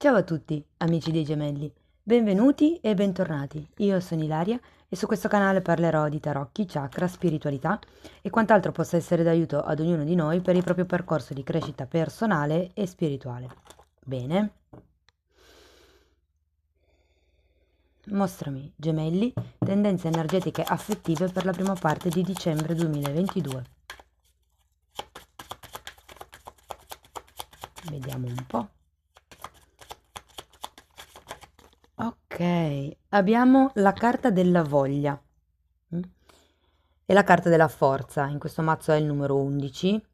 Ciao a tutti, amici dei gemelli, benvenuti e bentornati. Io sono Ilaria e su questo canale parlerò di tarocchi, chakra, spiritualità e quant'altro possa essere d'aiuto ad ognuno di noi per il proprio percorso di crescita personale e spirituale. Bene. Mostrami, gemelli, tendenze energetiche affettive per la prima parte di dicembre 2022. Vediamo un po'. Ok, abbiamo la carta della voglia e la carta della forza. In questo mazzo è il numero 11.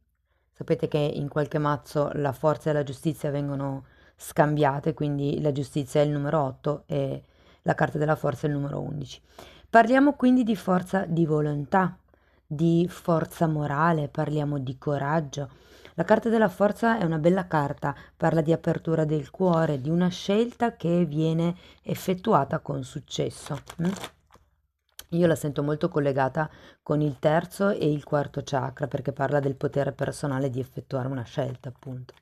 Sapete che in qualche mazzo la forza e la giustizia vengono scambiate, quindi la giustizia è il numero 8 e la carta della forza è il numero 11. Parliamo quindi di forza di volontà, di forza morale, parliamo di coraggio. La carta della forza è una bella carta, parla di apertura del cuore, di una scelta che viene effettuata con successo. Io la sento molto collegata con il terzo e il quarto chakra perché parla del potere personale di effettuare una scelta, appunto.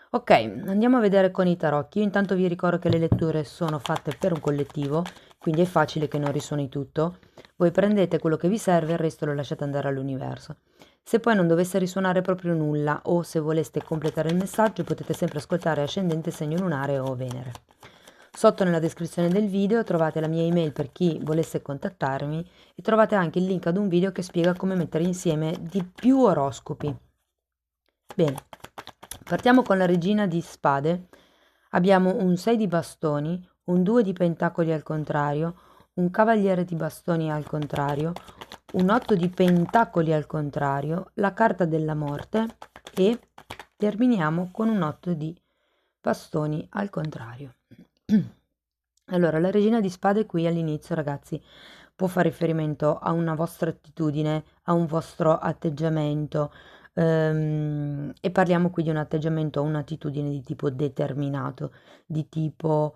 Ok, andiamo a vedere con i tarocchi. Io intanto vi ricordo che le letture sono fatte per un collettivo, quindi è facile che non risuoni tutto. Voi prendete quello che vi serve e il resto lo lasciate andare all'universo. Se poi non dovesse risuonare proprio nulla o se voleste completare il messaggio potete sempre ascoltare ascendente, segno lunare o Venere. Sotto nella descrizione del video trovate la mia email per chi volesse contattarmi e trovate anche il link ad un video che spiega come mettere insieme di più oroscopi. Bene, partiamo con la regina di spade. Abbiamo un 6 di bastoni, un 2 di pentacoli al contrario, un cavaliere di bastoni al contrario, un 8 di pentacoli al contrario, la carta della morte e terminiamo con un 8 di bastoni al contrario. Allora, la regina di spade qui all'inizio, ragazzi, può fare riferimento a una vostra attitudine, a un vostro atteggiamento, e parliamo qui di un atteggiamento o un'attitudine di tipo determinato, di tipo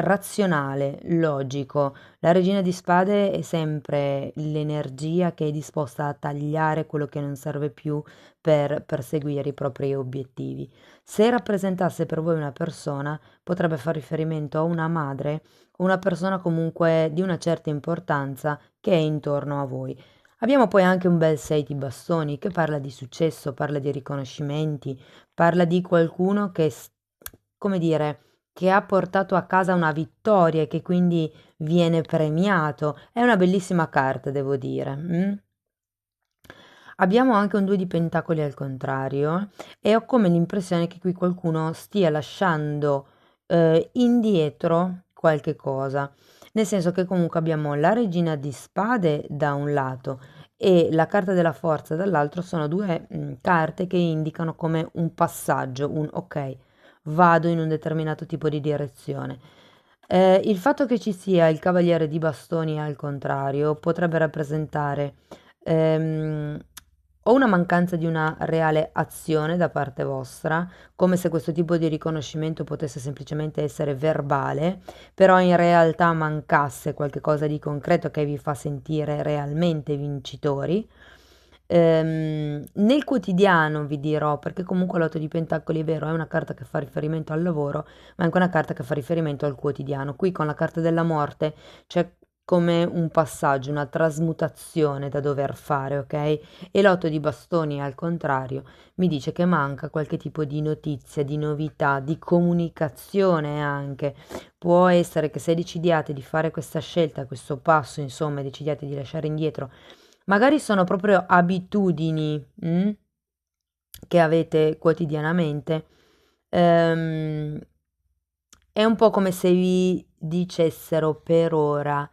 razionale, logico. La regina di spade è sempre l'energia che è disposta a tagliare quello che non serve più per perseguire i propri obiettivi. Se rappresentasse per voi una persona, potrebbe far riferimento a una madre o una persona comunque di una certa importanza che è intorno a voi. Abbiamo poi anche un bel 6 di bastoni che parla di successo, parla di riconoscimenti, parla di qualcuno che, come dire, che ha portato a casa una vittoria e che quindi viene premiato. È una bellissima carta, devo dire. Abbiamo anche un 2 di pentacoli al contrario e ho come l'impressione che qui qualcuno stia lasciando indietro qualche cosa. Nel senso che comunque abbiamo la regina di spade da un lato e la carta della forza dall'altro sono due carte che indicano come un passaggio, un ok, vado in un determinato tipo di direzione. Il fatto che ci sia il cavaliere di bastoni al contrario potrebbe rappresentare ehm, o una mancanza di una reale azione da parte vostra, come se questo tipo di riconoscimento potesse semplicemente essere verbale, però in realtà mancasse qualche cosa di concreto che vi fa sentire realmente vincitori. Nel quotidiano vi dirò, perché comunque l'otto di pentacoli è vero, è una carta che fa riferimento al lavoro, ma è anche una carta che fa riferimento al quotidiano. Qui con la carta della morte c'è come un passaggio, una trasmutazione da dover fare, ok? E l'otto di bastoni al contrario mi dice che manca qualche tipo di notizia, di novità, di comunicazione anche. Può essere che se decidiate di fare questa scelta, questo passo, insomma, e decidiate di lasciare indietro, magari sono proprio abitudini, che avete quotidianamente. Ehm, è un po' come se vi dicessero per ora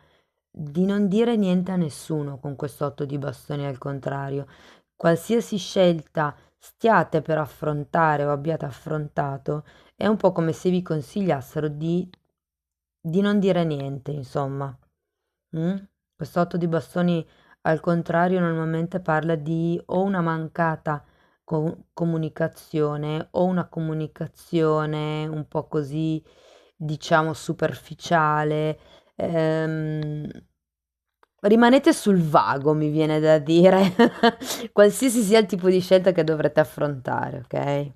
di non dire niente a nessuno con questo 8 di bastoni al contrario. Qualsiasi scelta stiate per affrontare o abbiate affrontato, è un po' come se vi consigliassero di non dire niente, insomma. Mm? Questo 8 di bastoni al contrario normalmente parla di o una mancata comunicazione o una comunicazione un po' così, diciamo, superficiale. Ehm, rimanete sul vago, mi viene da dire, qualsiasi sia il tipo di scelta che dovrete affrontare, ok?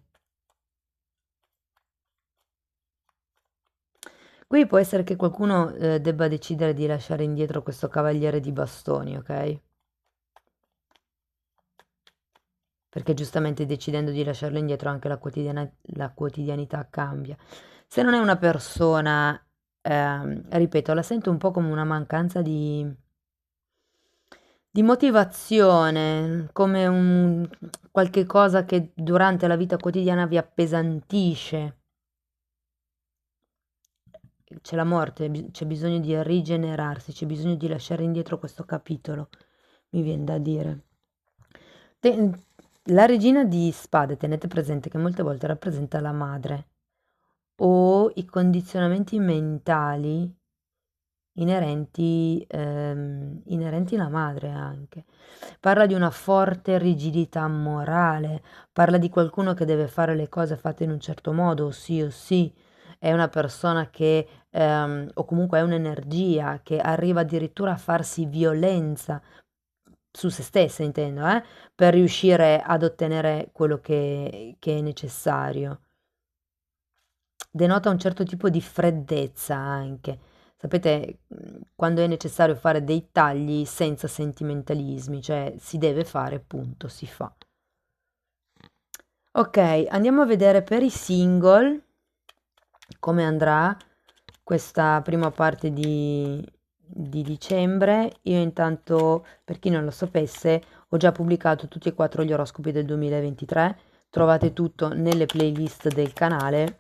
Qui può essere che qualcuno debba decidere di lasciare indietro questo cavaliere di bastoni, ok? Perché giustamente decidendo di lasciarlo indietro anche la quotidianità cambia. Se non è una persona, ripeto, la sento un po' come una mancanza di motivazione, come un qualche cosa che durante la vita quotidiana vi appesantisce. C'è la morte, c'è bisogno di rigenerarsi, c'è bisogno di lasciare indietro questo capitolo, mi viene da dire. Te- la regina di spade, tenete presente che molte volte rappresenta la madre o i condizionamenti mentali inerenti alla madre anche. Parla di una forte rigidità morale, parla di qualcuno che deve fare le cose fatte in un certo modo, o sì, è una persona che, o comunque è un'energia che arriva addirittura a farsi violenza su se stessa, intendo, per riuscire ad ottenere quello che è necessario. Denota un certo tipo di freddezza anche. Sapete, quando è necessario fare dei tagli senza sentimentalismi, cioè si deve fare, punto, si fa. Ok, andiamo a vedere per i single come andrà questa prima parte di dicembre. Io intanto, per chi non lo sapesse, ho già pubblicato tutti e quattro gli oroscopi del 2023. Trovate tutto nelle playlist del canale.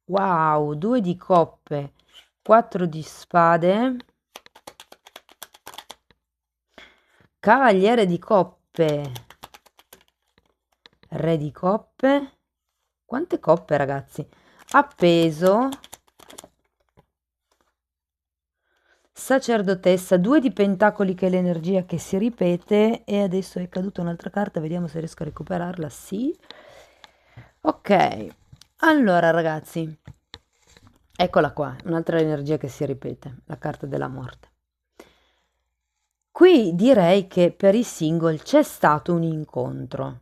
Wow, 2 di coppe, 4 di spade, cavaliere di coppe, re di coppe. Quante coppe, ragazzi? Appeso, sacerdotessa, 2 di pentacoli che è l'energia che si ripete e adesso è caduta un'altra carta, vediamo se riesco a recuperarla. Sì. Ok, allora ragazzi, eccola qua, un'altra energia che si ripete, la carta della morte. Qui direi che per i single c'è stato un incontro,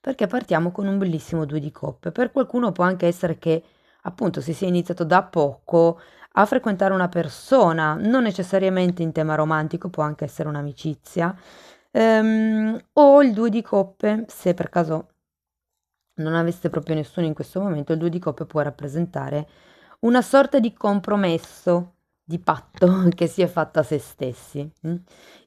perché partiamo con un bellissimo 2 di coppe. Per qualcuno può anche essere che, appunto, si sia iniziato da poco a frequentare una persona, non necessariamente in tema romantico, può anche essere un'amicizia, o il 2 di coppe, se per caso non aveste proprio nessuno in questo momento, il 2 di coppe può rappresentare una sorta di compromesso, di patto che si è fatto a se stessi.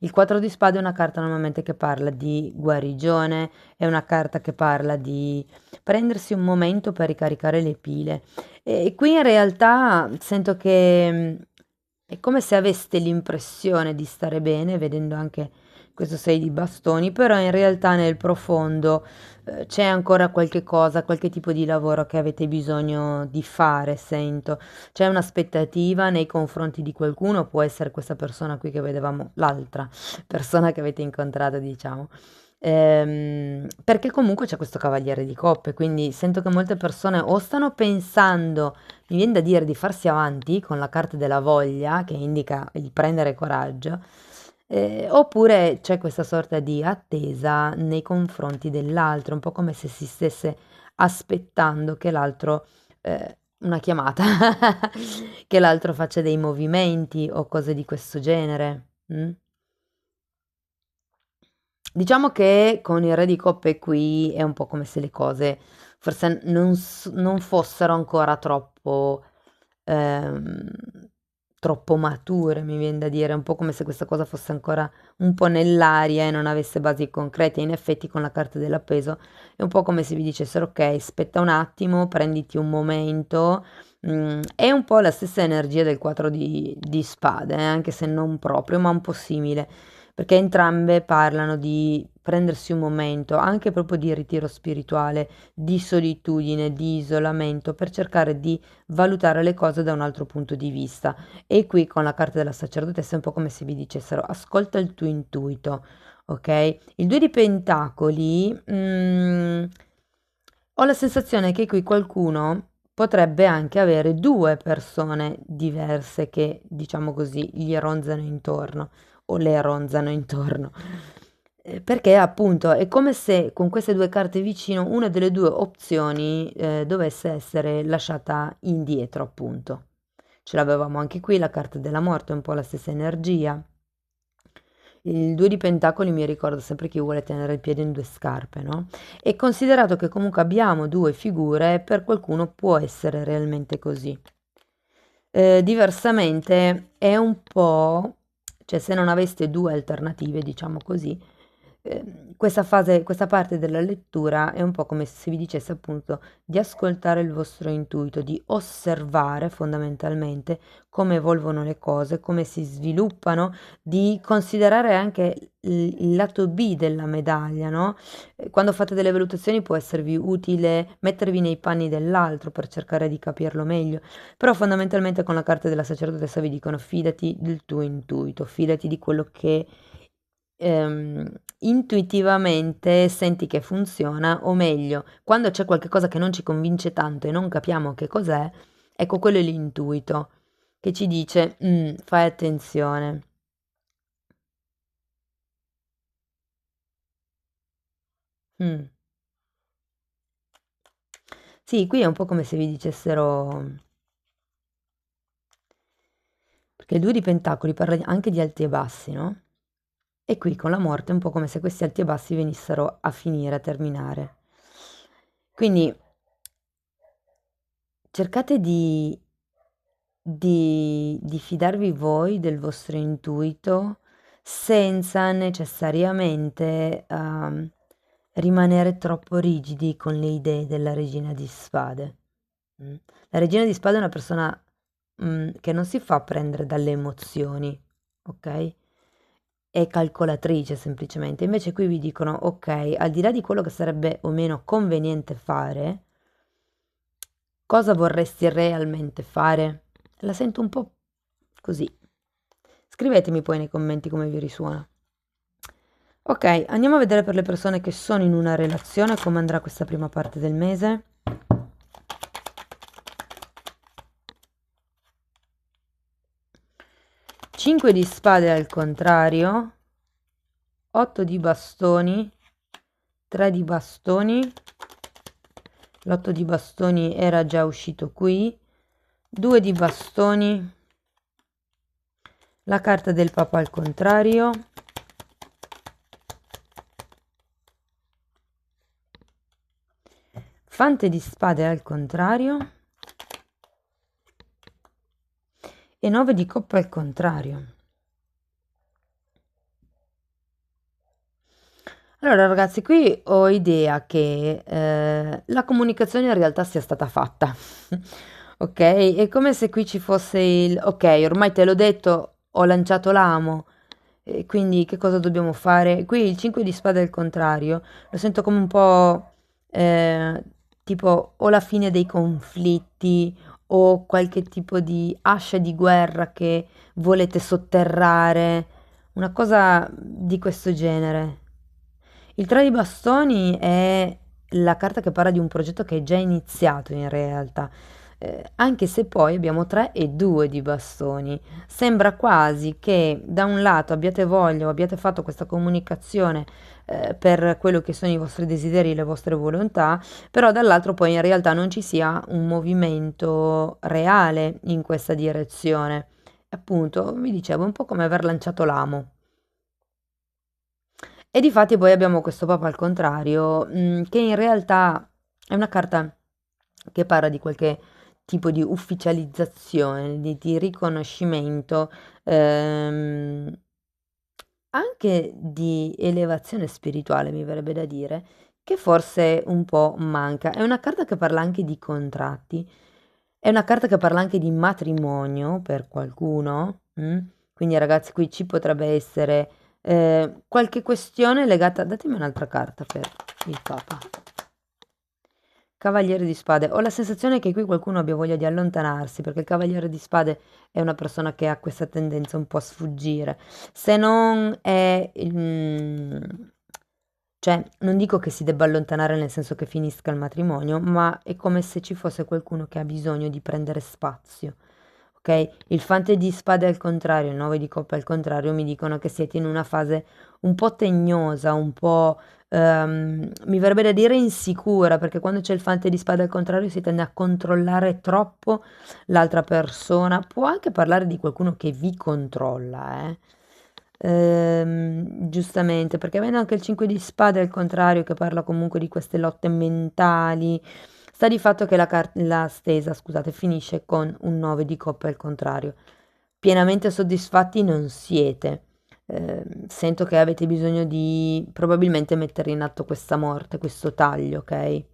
Il 4 di spade è una carta normalmente che parla di guarigione, è una carta che parla di prendersi un momento per ricaricare le pile. E qui in realtà sento che è come se aveste l'impressione di stare bene, vedendo anche questo 6 di bastoni, però in realtà nel profondo c'è ancora qualche cosa, qualche tipo di lavoro che avete bisogno di fare, sento. C'è un'aspettativa nei confronti di qualcuno, può essere questa persona qui che vedevamo, l'altra persona che avete incontrato, diciamo. Perché comunque c'è questo cavaliere di coppe, quindi sento che molte persone o stanno pensando, mi viene da dire, di farsi avanti con la carta della voglia, che indica il prendere coraggio, oppure c'è questa sorta di attesa nei confronti dell'altro, un po' come se si stesse aspettando che l'altro, una chiamata, che l'altro faccia dei movimenti o cose di questo genere. Diciamo che con il re di coppe qui è un po' come se le cose forse non fossero ancora ehm, troppo mature, mi viene da dire, un po' come se questa cosa fosse ancora un po' nell'aria e non avesse basi concrete. In effetti con la carta dell'appeso è un po' come se vi dicessero ok, aspetta un attimo, prenditi un momento. È un po' la stessa energia del 4 di spade, anche se non proprio, ma un po' simile perché entrambe parlano di prendersi un momento, anche proprio di ritiro spirituale, di solitudine, di isolamento, per cercare di valutare le cose da un altro punto di vista. E qui con la carta della sacerdotessa è un po' come se vi dicessero ascolta il tuo intuito, ok? Il 2 di pentacoli, ho la sensazione che qui qualcuno potrebbe anche avere due persone diverse che, diciamo così, gli ronzano intorno o le ronzano intorno. Perché appunto è come se con queste due carte vicino una delle due opzioni dovesse essere lasciata indietro, appunto. ce l'avevamo anche qui, la carta della morte, è un po' la stessa energia. Il 2 di pentacoli mi ricorda sempre chi vuole tenere il piede in due scarpe, no? E considerato che comunque abbiamo due figure, per qualcuno può essere realmente così. Diversamente è un po', cioè se non aveste due alternative, diciamo così, questa fase, questa parte della lettura è un po' come se vi dicesse appunto di ascoltare il vostro intuito, di osservare fondamentalmente come evolvono le cose, come si sviluppano, di considerare anche il lato B della medaglia, no? Quando fate delle valutazioni può esservi utile mettervi nei panni dell'altro per cercare di capirlo meglio, però fondamentalmente con la carta della sacerdotessa vi dicono fidati del tuo intuito, fidati di quello che intuitivamente senti che funziona, o meglio, quando c'è qualche cosa che non ci convince tanto e non capiamo che cos'è, ecco quello è l'intuito che ci dice fai attenzione. Mm. Sì, qui è un po' come se vi dicessero, perché il 2 di pentacoli parla anche di alti e bassi, no? E qui con la morte è un po' come se questi alti e bassi venissero a finire, a terminare. Quindi cercate di fidarvi voi del vostro intuito senza necessariamente rimanere troppo rigidi con le idee della regina di spade. Mm. La regina di spade è una persona che non si fa prendere dalle emozioni, ok? È calcolatrice semplicemente. Invece qui vi dicono, ok, al di là di quello che sarebbe o meno conveniente fare, cosa vorresti realmente fare? La sento un po' così. Scrivetemi poi nei commenti come vi risuona. Ok, andiamo a vedere per le persone che sono in una relazione come andrà questa prima parte del mese. 5 di spade al contrario, 8 di bastoni, 3 di bastoni, l'8 di bastoni era già uscito qui, 2 di bastoni, la carta del Papa al contrario, fante di spade al contrario e 9 di coppe al contrario. Allora ragazzi, qui ho idea che la comunicazione in realtà sia stata fatta, ok? È come se qui ci fosse il, ok, ormai te l'ho detto, ho lanciato l'amo, e quindi che cosa dobbiamo fare? Qui il 5 di spade al contrario, lo sento come un po' tipo o la fine dei conflitti o qualche tipo di ascia di guerra che volete sotterrare, una cosa di questo genere. Il 3 di bastoni è la carta che parla di un progetto che è già iniziato in realtà, anche se poi abbiamo 3 e 2 di bastoni. Sembra quasi che da un lato abbiate voglia o abbiate fatto questa comunicazione per quello che sono i vostri desideri, le vostre volontà, però dall'altro poi in realtà non ci sia un movimento reale in questa direzione. Appunto, vi dicevo, è un po' come aver lanciato l'amo. E difatti poi abbiamo questo Papa al contrario, che in realtà è una carta che parla di qualche tipo di ufficializzazione, di riconoscimento, ehm, anche di elevazione spirituale, mi verrebbe da dire, che forse un po' manca. È una carta che parla anche di contratti, è una carta che parla anche di matrimonio per qualcuno. Quindi ragazzi, qui ci potrebbe essere qualche questione legata. Datemi un'altra carta per il Papa. Cavaliere di spade. Ho la sensazione che qui qualcuno abbia voglia di allontanarsi, perché il Cavaliere di spade è una persona che ha questa tendenza un po' a sfuggire. Se non è cioè, non dico che si debba allontanare nel senso che finisca il matrimonio, ma è come se ci fosse qualcuno che ha bisogno di prendere spazio. Ok? Il fante di spade al contrario, il 9 di coppe al contrario, mi dicono che siete in una fase un po' tegnosa, un po' mi verrebbe da dire insicura, perché quando c'è il fante di spade al contrario si tende a controllare troppo l'altra persona. Può anche parlare di qualcuno che vi controlla, giustamente, perché avendo anche il 5 di spade al contrario, che parla comunque di queste lotte mentali, sta di fatto che la stesa, scusate, finisce con un 9 di coppe al contrario. Pienamente soddisfatti non siete. Sento che avete bisogno di probabilmente mettere in atto questa morte, questo taglio, ok?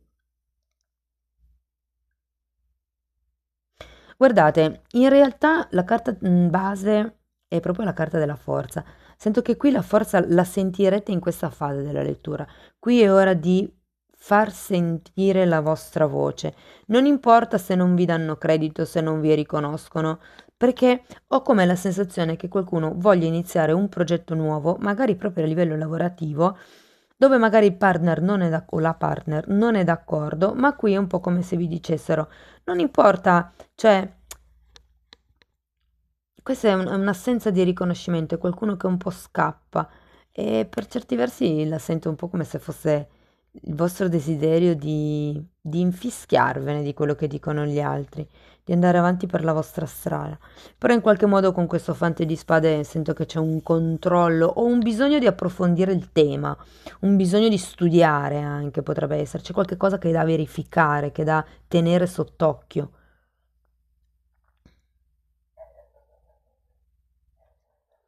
Guardate, in realtà la carta base è proprio la carta della forza. Sento che qui la forza la sentirete in questa fase della lettura. Qui è ora di far sentire la vostra voce. Non importa se non vi danno credito, se non vi riconoscono, perché ho come la sensazione che qualcuno voglia iniziare un progetto nuovo, magari proprio a livello lavorativo, dove magari il partner non è o la partner non è d'accordo, ma qui è un po' come se vi dicessero, non importa, cioè, questa è un'assenza di riconoscimento, è qualcuno che un po' scappa e per certi versi la sento un po' come se fosse il vostro desiderio di infischiarvene di quello che dicono gli altri, di andare avanti per la vostra strada. Però in qualche modo con questo fante di spade sento che c'è un controllo o un bisogno di approfondire il tema, un bisogno di studiare anche potrebbe esserci, qualche cosa che è da verificare, che è da tenere sott'occhio.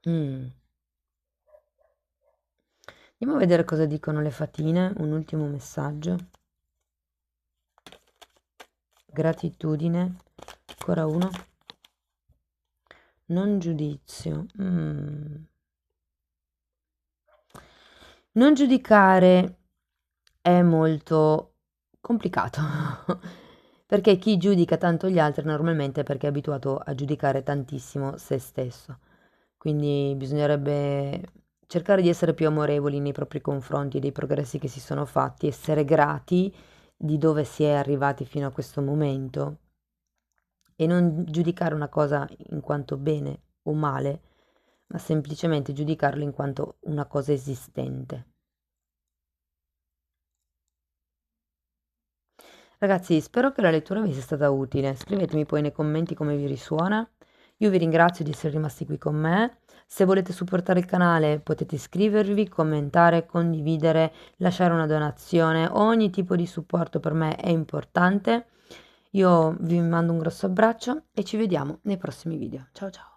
Mm. Andiamo a vedere cosa dicono le fatine, un ultimo messaggio. Gratitudine, ancora uno. Non giudizio. Non giudicare è molto complicato, perché chi giudica tanto gli altri normalmente è perché è abituato a giudicare tantissimo se stesso. Quindi bisognerebbe cercare di essere più amorevoli nei propri confronti dei progressi che si sono fatti, essere grati di dove si è arrivati fino a questo momento e non giudicare una cosa in quanto bene o male, ma semplicemente giudicarla in quanto una cosa esistente. Ragazzi, spero che la lettura vi sia stata utile. Scrivetemi poi nei commenti come vi risuona. Io vi ringrazio di essere rimasti qui con me. Se volete supportare il canale potete iscrivervi, commentare, condividere, lasciare una donazione. Ogni tipo di supporto per me è importante. Io vi mando un grosso abbraccio e ci vediamo nei prossimi video. Ciao ciao!